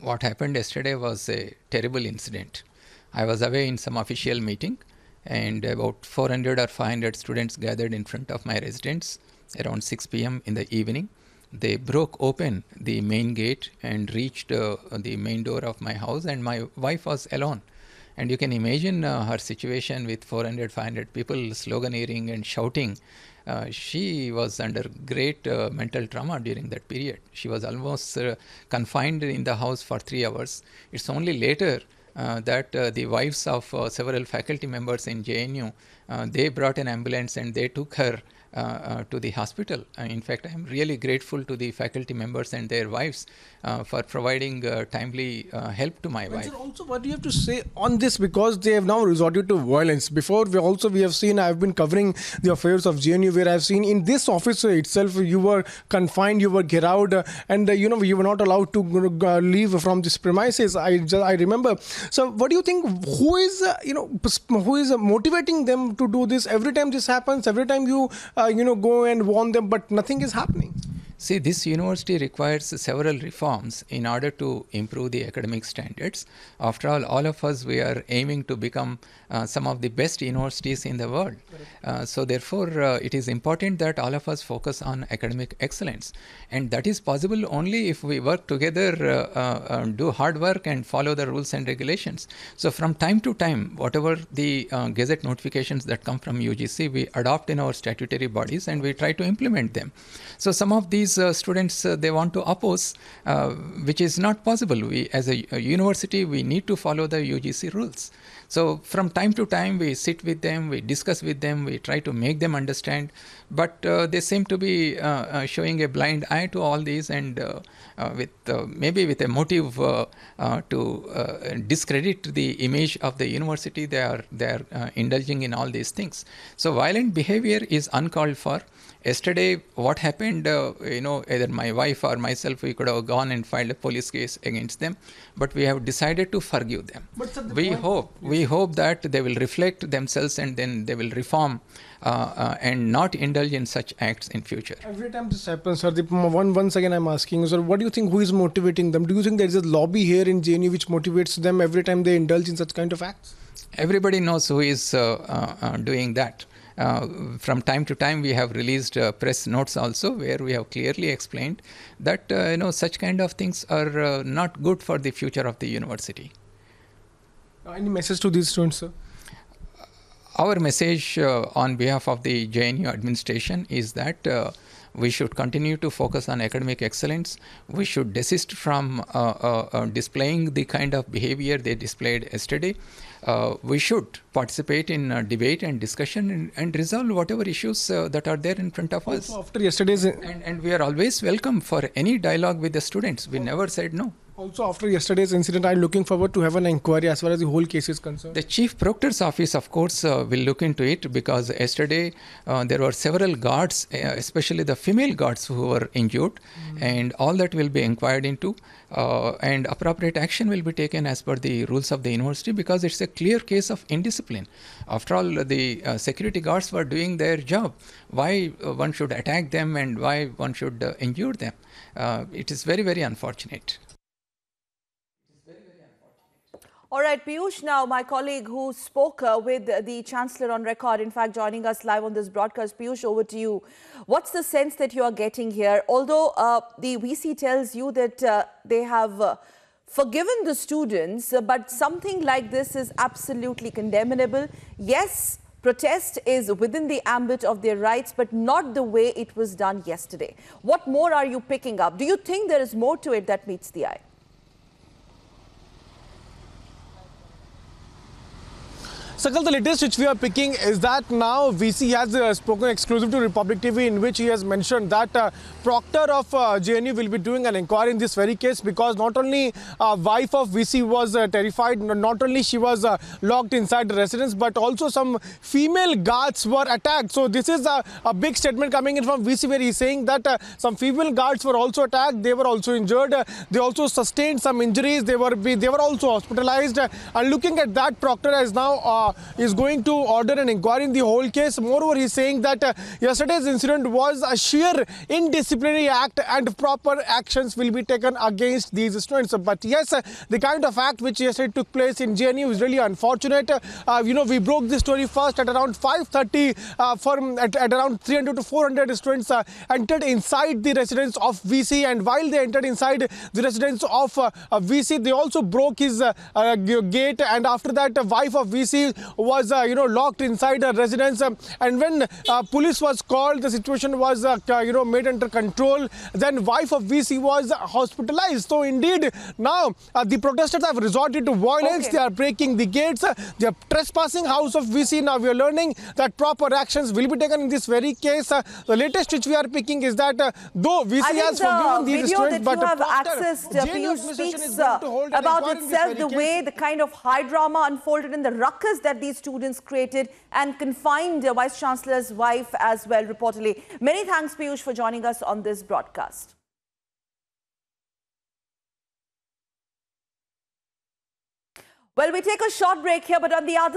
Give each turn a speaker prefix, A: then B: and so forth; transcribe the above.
A: what happened yesterday was a terrible incident. I was away in some official meeting, and about 400 or 500 students gathered in front of my residence around 6 p.m. in the evening. They broke open the main gate and reached the main door of my house, and my wife was alone. And you can imagine her situation with 400, 500 people sloganeering and shouting. She was under great mental trauma during that period. She was almost confined in the house for 3 hours. It's only later that the wives of several faculty members in JNU, they brought an ambulance and they took her to the hospital. In fact, I am really grateful to the faculty members and their wives for providing timely help to my wife.
B: Sir, also, what do you have to say on this? Because they have now resorted to violence. Before, we have seen, I have been covering the affairs of JNU, where I have seen in this office itself, you were confined, you were gerowed, and you were not allowed to leave from this premises. I remember. So, what do you think? Who is motivating them to do this? Every time this happens, every time you go and warn them, but nothing is happening.
A: See, this university requires several reforms in order to improve the academic standards. After all of us, we are aiming to become some of the best universities in the world. So therefore, it is important that all of us focus on academic excellence. And that is possible only if we work together, do hard work and follow the rules and regulations. So from time to time, whatever the gazette notifications that come from UGC, we adopt in our statutory bodies and we try to implement them. So some of these students, they want to oppose, which is not possible. We, as a university, we need to follow the UGC rules. So from time to time, we sit with them, we discuss with them, we try to make them understand. But they seem to be showing a blind eye to all these, and maybe with a motive to discredit the image of the university, they are indulging in all these things. So violent behavior is uncalled for. Yesterday, what happened, either my wife or myself, we could have gone and filed a police case against them, but we have decided to forgive them. We hope that they will reflect themselves and then they will reform and not indulge in such acts in future.
B: Every time this happens, sir, once again I'm asking, sir, what do you think, who is motivating them? Do you think there is a lobby here in JNU which motivates them every time they indulge in such kind of acts?
A: Everybody knows who is doing that. From time to time, we have released press notes also where we have clearly explained that such kind of things are not good for the future of the university.
B: Any message to these students, sir?
A: Our message on behalf of the JNU administration is that we should continue to focus on academic excellence. We should desist from displaying the kind of behavior they displayed yesterday. We should participate in debate and discussion and resolve whatever issues that are there in front of us.
B: Also after yesterday's...
A: And we are always welcome for any dialogue with the students. We never said no.
B: Also, after yesterday's incident, I'm looking forward to have an inquiry as far as the whole case is concerned.
A: The Chief Proctor's Office, of course, will look into it, because yesterday there were several guards, especially the female guards, who were injured, and all that will be inquired into, and appropriate action will be taken as per the rules of the university, because it's a clear case of indiscipline. After all, the security guards were doing their job. Why one should attack them and why one should injure them? It is very, very unfortunate.
C: All right, Piyush, now my colleague who spoke with the Chancellor on record, in fact, joining us live on this broadcast. Piyush, over to you. What's the sense that you are getting here? Although the VC tells you that they have forgiven the students, but something like this is absolutely condemnable. Yes, protest is within the ambit of their rights, but not the way it was done yesterday. What more are you picking up? Do you think there is more to it that meets the eye?
B: Sakal, the latest which we are picking is that now VC has spoken exclusive to Republic TV, in which he has mentioned that Proctor of JNU will be doing an inquiry in this very case, because not only wife of VC was terrified, not only she was locked inside the residence, but also some female guards were attacked. So this is a big statement coming in from VC, where he's saying that some female guards were also attacked, they were also injured, they also sustained some injuries, they were also hospitalized. And looking at that, Proctor has now is going to order an inquiry in the whole case. Moreover, he's saying that yesterday's incident was a sheer indisciplinary act and proper actions will be taken against these students. But yes, the kind of act which yesterday took place in JNU is really unfortunate. We broke this story first at around 5:30. At around 300 to 400 students entered inside the residence of VC, and while they entered inside the residence of VC, they also broke his gate, and after that, the wife of VC was locked inside her residence. And when police was called, the situation was made under control. Then wife of VC was hospitalized. So indeed, now the protesters have resorted to violence. They are breaking the gates. They are trespassing house of VC. Now we are learning that proper actions will be taken in this very case. The latest which we are picking is that though VC has forgiven these students, but
C: the JNU speaks about itself, the way the kind of high drama unfolded in the ruckus that these students created and confined Vice Chancellor's wife as well, reportedly. Many thanks, Piyush, for joining us on this broadcast. Well, we take a short break here, but on the other